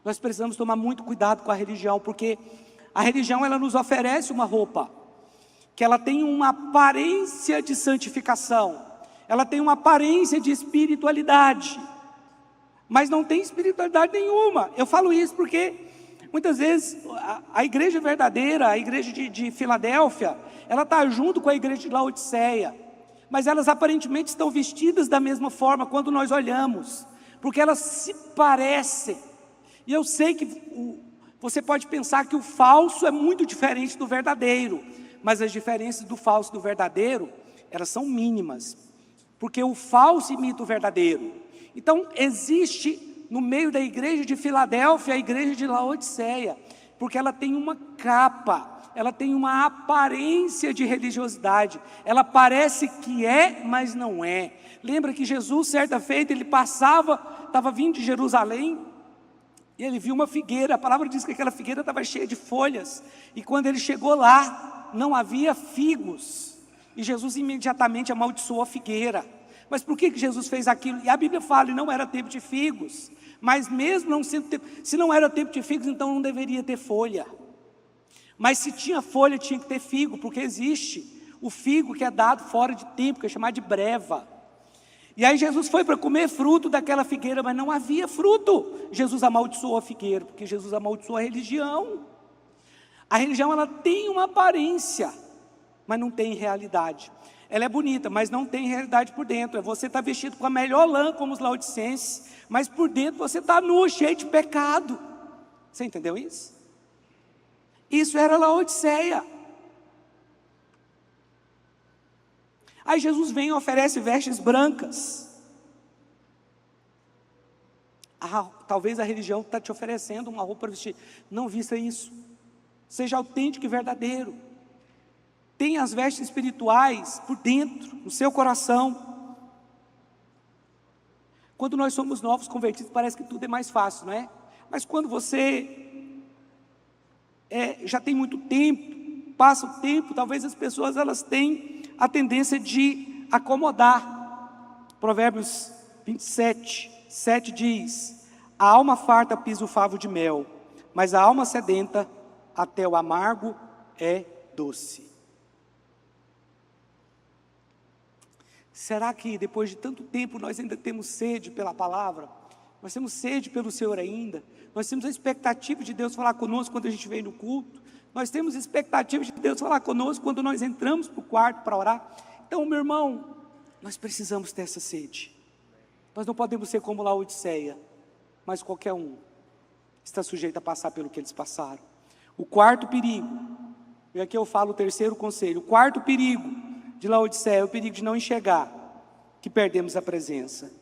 nós precisamos tomar muito cuidado com a religião, porque a religião, ela nos oferece uma roupa, que ela tem uma aparência de santificação, ela tem uma aparência de espiritualidade, mas não tem espiritualidade nenhuma. Eu falo isso porque, muitas vezes, a igreja verdadeira, a igreja de Filadélfia, ela está junto com a igreja de Laodiceia, mas elas aparentemente estão vestidas da mesma forma quando nós olhamos, porque elas se parecem. E eu sei que você pode pensar que o falso é muito diferente do verdadeiro, mas as diferenças do falso e do verdadeiro, elas são mínimas, porque o falso imita o verdadeiro. Então existe no meio da igreja de Filadélfia a igreja de Laodiceia, porque ela tem uma capa, ela tem uma aparência de religiosidade, ela parece que é, mas não é. Lembra que Jesus, certa feita, ele estava vindo de Jerusalém, e ele viu uma figueira, a palavra diz que aquela figueira estava cheia de folhas, e quando ele chegou lá, não havia figos, e Jesus imediatamente amaldiçoou a figueira. Mas por que Jesus fez aquilo? E a Bíblia fala, que não era tempo de figos, mas mesmo não sendo tempo, se não era tempo de figos, então não deveria ter folha. Mas se tinha folha, tinha que ter figo, porque existe o figo que é dado fora de tempo, que é chamado de breva. E aí Jesus foi para comer fruto daquela figueira, mas não havia fruto. Jesus amaldiçoou a figueira, porque Jesus amaldiçoou a religião. A religião, ela tem uma aparência, mas não tem realidade. Ela é bonita, mas não tem realidade por dentro. Você está vestido com a melhor lã, como os laodicenses, mas por dentro você está nu, cheio de pecado. Você entendeu isso? Isso era Laodiceia. Aí Jesus vem e oferece vestes brancas. Talvez a religião está te oferecendo uma roupa para vestir. Não vista isso. Seja autêntico e verdadeiro. tem as vestes espirituais por dentro, no seu coração. Quando nós somos novos convertidos, parece que tudo é mais fácil, não é? Mas quando você já tem muito tempo, passa o tempo, talvez as pessoas elas têm a tendência de acomodar. Provérbios 27, 7 diz: a alma farta pisa o favo de mel, mas a alma sedenta até o amargo é doce. Será que depois de tanto tempo nós ainda temos sede pela palavra? Nós temos sede pelo Senhor ainda? Nós temos a expectativa de Deus falar conosco quando a gente vem no culto? Nós temos expectativa de Deus falar conosco quando nós entramos para o quarto para orar? Então, meu irmão, nós precisamos ter essa sede. Nós não podemos ser como Laodiceia, mas qualquer um está sujeito a passar pelo que eles passaram. O quarto perigo, e aqui eu falo o terceiro conselho, o quarto perigo de Laodiceia é o perigo de não enxergar que perdemos a presença.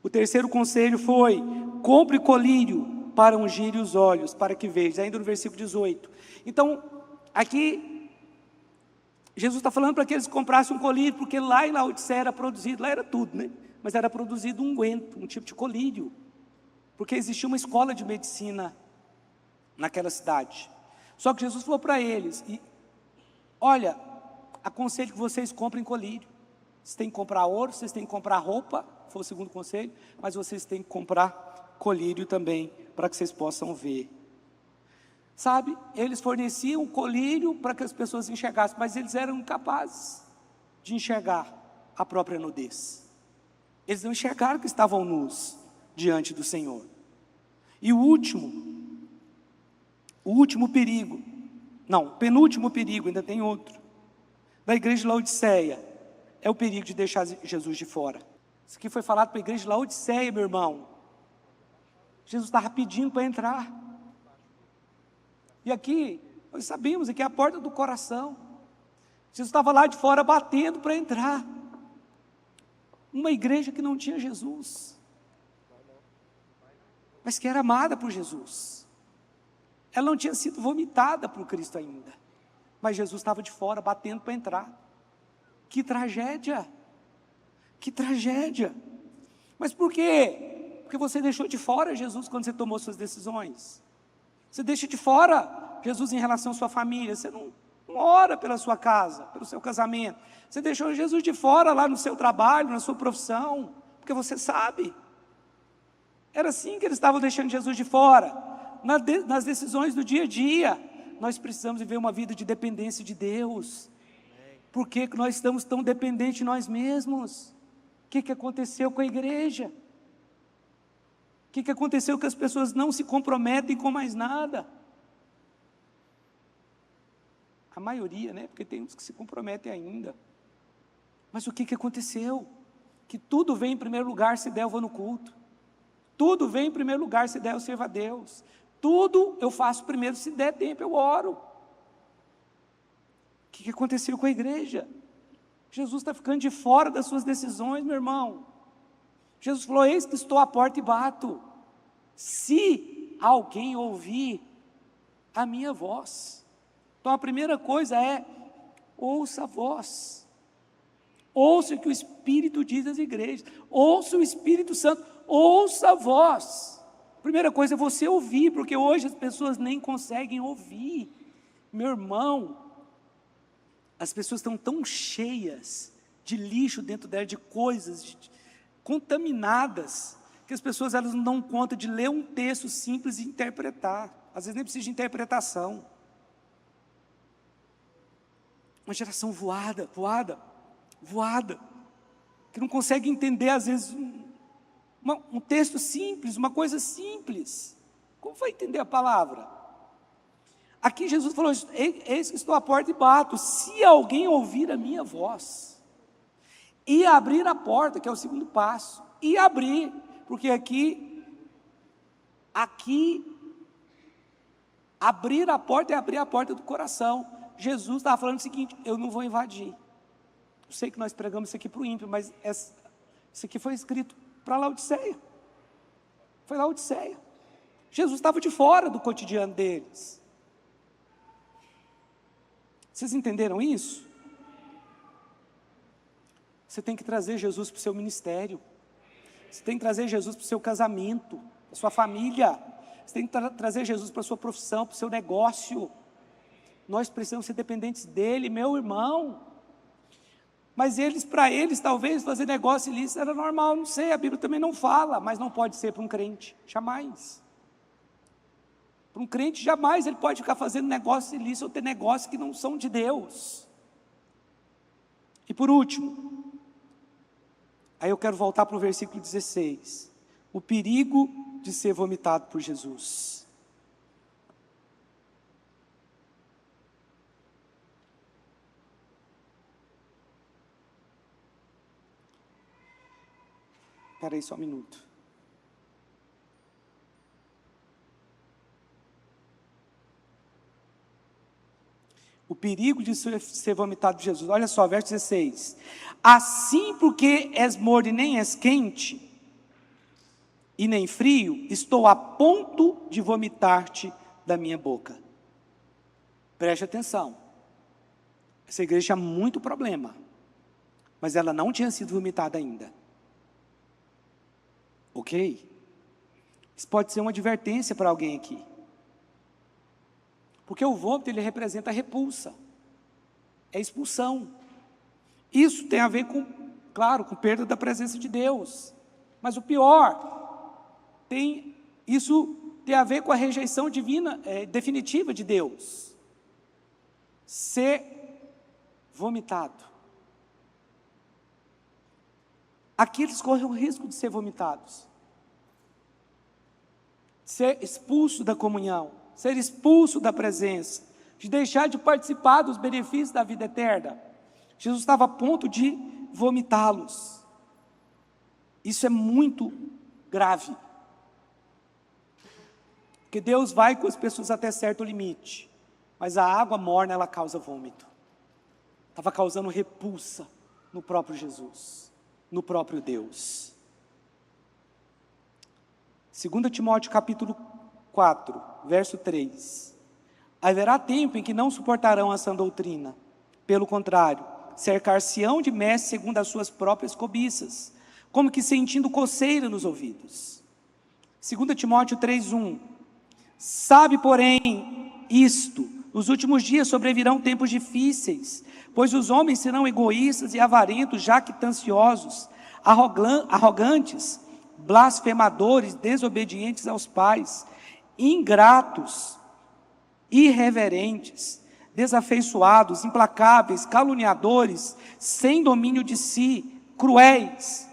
O terceiro conselho foi: compre colírio para ungir os olhos, para que veja, ainda no versículo 18. Então, aqui, Jesus está falando para que eles comprassem um colírio, porque lá em Laodiceia era produzido, lá era tudo, né? Mas era produzido um unguento, um tipo de colírio, porque existia uma escola de medicina naquela cidade. Só que Jesus falou para eles: olha, aconselho que vocês comprem colírio. Vocês têm que comprar ouro, vocês têm que comprar roupa, foi o segundo conselho, mas vocês têm que comprar colírio também, para que vocês possam ver. Sabe, eles forneciam colírio para que as pessoas enxergassem, mas eles eram incapazes de enxergar a própria nudez. Eles não enxergaram que estavam nus diante do Senhor. E o último perigo, não, penúltimo perigo, ainda tem outro, da igreja de Laodiceia, é o perigo de deixar Jesus de fora. Isso aqui foi falado para a igreja de Laodiceia, meu irmão. Jesus estava pedindo para entrar. E aqui, nós sabemos, aqui é a porta do coração. Jesus estava lá de fora batendo para entrar. Uma igreja que não tinha Jesus, mas que era amada por Jesus. Ela não tinha sido vomitada por Cristo ainda, mas Jesus estava de fora batendo para entrar. Que tragédia! Que tragédia! Mas por quê? Porque você deixou de fora Jesus quando você tomou suas decisões. Você deixa de fora Jesus em relação à sua família. Você não ora pela sua casa, pelo seu casamento. Você deixou Jesus de fora lá no seu trabalho, na sua profissão, porque você sabe. Era assim que eles estavam deixando Jesus de fora, nas decisões do dia a dia. Nós precisamos viver uma vida de dependência de Deus. Por que nós estamos tão dependentes de nós mesmos? O que aconteceu com a igreja? O que aconteceu que as pessoas não se comprometem com mais nada? A maioria, né? Porque tem uns que se comprometem ainda. Mas o que aconteceu? Que tudo vem em primeiro lugar se der eu vou no culto. Tudo vem em primeiro lugar se der eu sirvo a Deus. Tudo eu faço primeiro, se der tempo eu oro. O que aconteceu com a igreja? Jesus está ficando de fora das suas decisões, meu irmão. Jesus falou: eis que estou à porta e bato. Se alguém ouvir a minha voz. Então a primeira coisa é: ouça a voz. Ouça o que o Espírito diz às igrejas. Ouça o Espírito Santo. Ouça a voz. Primeira coisa é você ouvir, porque hoje as pessoas nem conseguem ouvir. Meu irmão, as pessoas estão tão cheias de lixo dentro delas, de coisas contaminadas, que as pessoas elas não dão conta de ler um texto simples e interpretar. Às vezes nem precisa de interpretação. Uma geração voada, que não consegue entender às vezes um texto simples, uma coisa simples. Como vai entender a palavra? Aqui Jesus falou: eis que estou à porta e bato, se alguém ouvir a minha voz, e abrir a porta, que é o segundo passo, e abrir, porque aqui, abrir a porta é abrir a porta do coração. Jesus estava falando o seguinte: eu não vou invadir. Eu sei que nós pregamos isso aqui para o ímpio, mas isso aqui foi escrito para Laodiceia. Foi Laodiceia. Jesus estava de fora do cotidiano deles. Vocês entenderam isso? Você tem que trazer Jesus para o seu ministério. Você tem que trazer Jesus para o seu casamento, para a sua família. Você tem que trazer Jesus para a sua profissão, para o seu negócio. Nós precisamos ser dependentes dele, meu irmão. Mas para eles, talvez, fazer negócio ilícito era normal, não sei, a Bíblia também não fala, mas não pode ser para um crente, jamais. Para um crente, jamais ele pode ficar fazendo negócio ilícito ou ter negócios que não são de Deus. E por último, aí eu quero voltar para o versículo 16, o perigo de ser vomitado por Jesus. Espera aí só um minuto. O perigo de ser vomitado de Jesus. Olha só, verso 16. Assim, porque és morno e nem és quente, e nem frio, estou a ponto de vomitar-te da minha boca. Preste atenção. Essa igreja tinha muito problema, mas ela não tinha sido vomitada ainda. Ok? Isso pode ser uma advertência para alguém aqui. Porque o vômito, ele representa a repulsa. É expulsão. Isso tem a ver com, claro, com perda da presença de Deus. Mas o pior, isso tem a ver com a rejeição divina, definitiva de Deus. Ser vomitado. Aqui eles correm o risco de ser vomitados, de ser expulso da comunhão, ser expulso da presença, de deixar de participar dos benefícios da vida eterna. Jesus estava a ponto de vomitá-los. Isso é muito grave, porque Deus vai com as pessoas até certo limite, mas a água morna, ela causa vômito. Estava causando repulsa no próprio Jesus, no próprio Deus. 2 Timóteo capítulo 4, verso 3. Haverá tempo em que não suportarão a sã doutrina. Pelo contrário, cercar-se-ão de mestres segundo as suas próprias cobiças, como que sentindo coceira nos ouvidos. 2 Timóteo 3:1. Sabe, porém, isto: nos últimos dias sobrevirão tempos difíceis, pois os homens serão egoístas e avarentos, jactanciosos, arrogantes, blasfemadores, desobedientes aos pais, ingratos, irreverentes, desafeiçoados, implacáveis, caluniadores, sem domínio de si, cruéis,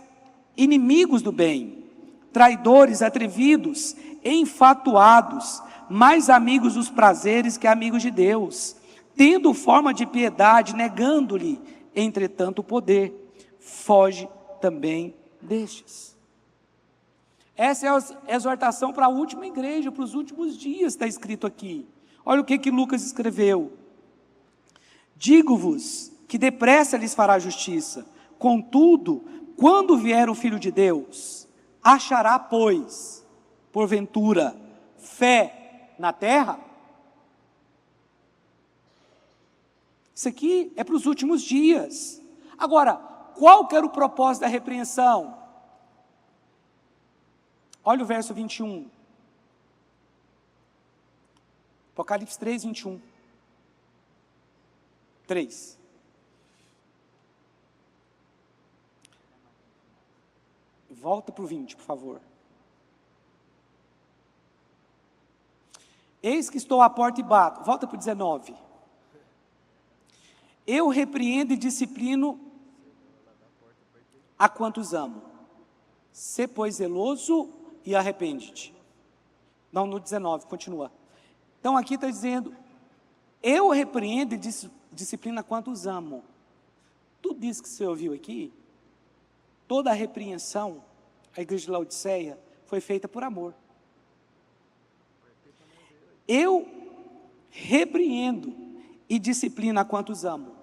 inimigos do bem, traidores, atrevidos, enfatuados, mais amigos dos prazeres que amigos de Deus, tendo forma de piedade, negando-lhe, entretanto, o poder. Foge também destes. Essa é a exortação para a última igreja, para os últimos dias, está escrito aqui. Olha o que Lucas escreveu. Digo-vos que depressa lhes fará justiça. Contudo, quando vier o Filho de Deus, achará, pois, porventura, fé na terra? Isso aqui é para os últimos dias. Agora, qual que era o propósito da repreensão? Olha o verso 21. Apocalipse 3, 21. 3. Volta para o 20, por favor. Eis que estou à porta e bato. Volta para o 19. Eu repreendo e disciplino a quantos amo. Sê, pois, zeloso e arrepende-te. Não, no 19, continua. Então aqui está dizendo, eu repreendo e disciplino a quantos amo. Tudo isso que você ouviu aqui, toda a repreensão, a igreja de Laodiceia, foi feita por amor. Eu repreendo e disciplino a quantos amo.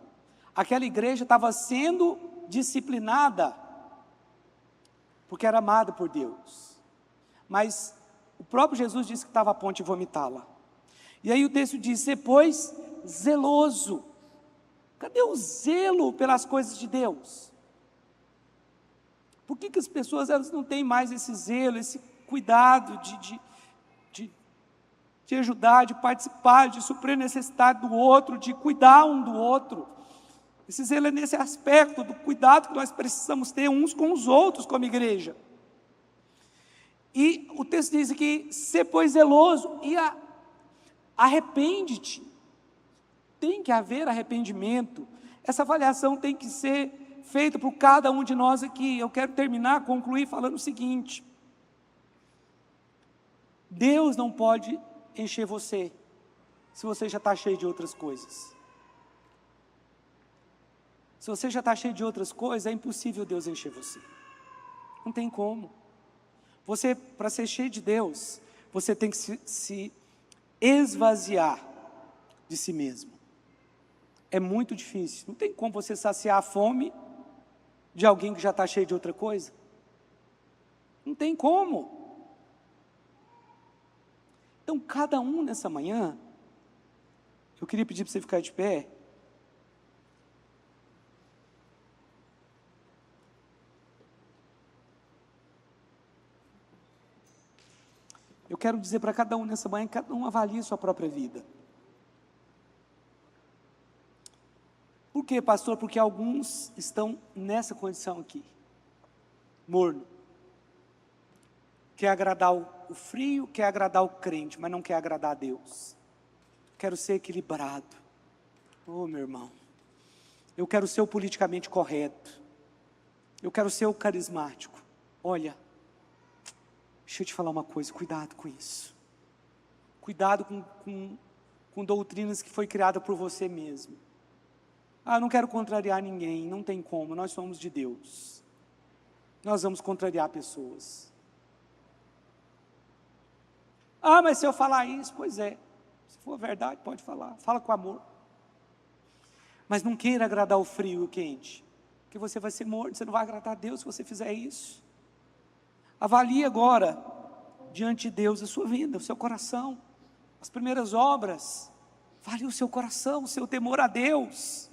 Aquela igreja estava sendo disciplinada, porque era amada por Deus. Mas o próprio Jesus disse que estava a ponto de vomitá-la. E aí o texto diz, ser, pois, zeloso. Cadê o zelo pelas coisas de Deus? Por que as pessoas elas não têm mais esse zelo, esse cuidado de ajudar, de participar, de suprir a necessidade do outro, de cuidar um do outro? Esse zelo é nesse aspecto do cuidado que nós precisamos ter uns com os outros como igreja. E o texto diz aqui, ser pois zeloso e arrepende-te. Tem que haver arrependimento. Essa avaliação tem que ser feita por cada um de nós aqui. Eu quero concluir falando o seguinte: Deus não pode encher você se você já está cheio de outras coisas. Se você já está cheio de outras coisas, é impossível Deus encher você. Não tem como. Você, para ser cheio de Deus, você tem que se esvaziar de si mesmo. É muito difícil. Não tem como você saciar a fome de alguém que já está cheio de outra coisa. Não tem como. Então, cada um nessa manhã, eu queria pedir para você ficar de pé. Eu quero dizer para cada um nessa manhã, cada um avalie a sua própria vida. Por quê, pastor? Porque alguns estão nessa condição aqui, morno. Quer agradar o frio, quer agradar o crente, mas não quer agradar a Deus. Quero ser equilibrado. Oh, meu irmão, eu quero ser o politicamente correto. Eu quero ser o carismático. Olha, deixa eu te falar uma coisa, cuidado com isso. Cuidado com doutrinas que foi criada por você mesmo. Eu não quero contrariar ninguém, não tem como, nós somos de Deus. Nós vamos contrariar pessoas. Mas se eu falar isso, pois é. Se for verdade, pode falar, fala com amor. Mas não queira agradar o frio e o quente, porque você vai ser morto, você não vai agradar a Deus se você fizer isso. Avalie agora, diante de Deus, a sua vida, o seu coração, as primeiras obras. Avalie o seu coração, o seu temor a Deus.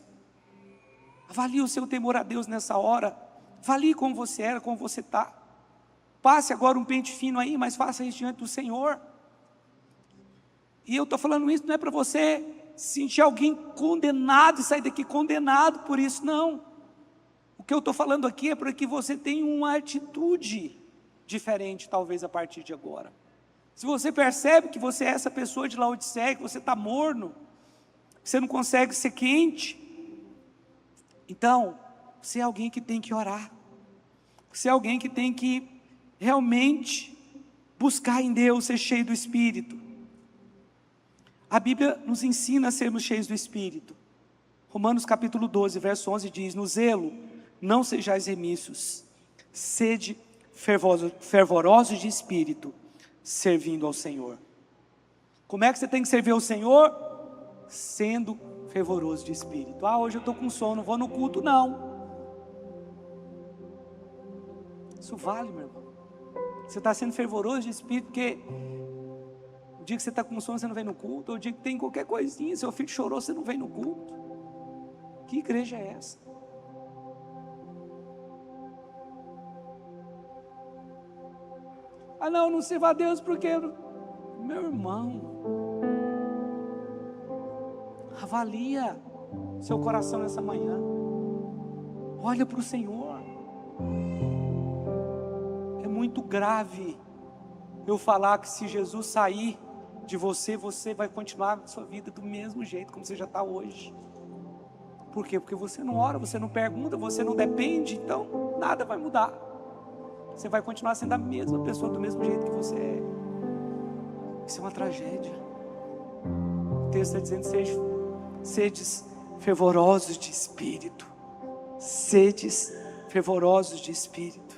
Avalie o seu temor a Deus nessa hora. Avalie como você era, como você está. Passe agora um pente fino aí, mas faça isso diante do Senhor. E eu estou falando isso não é para você sentir alguém condenado e sair daqui condenado por isso, não. O que eu estou falando aqui é para que você tenha uma atitude diferente, talvez a partir de agora. Se você percebe que você é essa pessoa de Laodiceia, que você está morno, que você não consegue ser quente, então, você é alguém que tem que orar. Você é alguém que tem que realmente buscar em Deus, ser cheio do Espírito. A Bíblia nos ensina a sermos cheios do Espírito. Romanos capítulo 12, verso 11 diz: no zelo, não sejais remissos, sede fervorosos de espírito, servindo ao Senhor. Como é que você tem que servir ao Senhor? Sendo fervoroso de espírito. Hoje eu estou com sono, não vou no culto não. Isso vale, meu irmão. Você está sendo fervoroso de espírito, porque o dia que você está com sono, você não vem no culto, ou o dia que tem qualquer coisinha, seu filho chorou, você não vem no culto. Que igreja é essa? Não sirva a Deus porque... Meu irmão, avalia seu coração nessa manhã. Olha para o Senhor. É muito grave eu falar que se Jesus sair de você, você vai continuar a sua vida do mesmo jeito como você já está hoje. Por quê? Porque você não ora, você não pergunta, você não depende, então nada vai mudar. Você vai continuar sendo a mesma pessoa do mesmo jeito que você é. Isso é uma tragédia. O texto está dizendo: sedes fervorosos de espírito. Sedes fervorosos de espírito.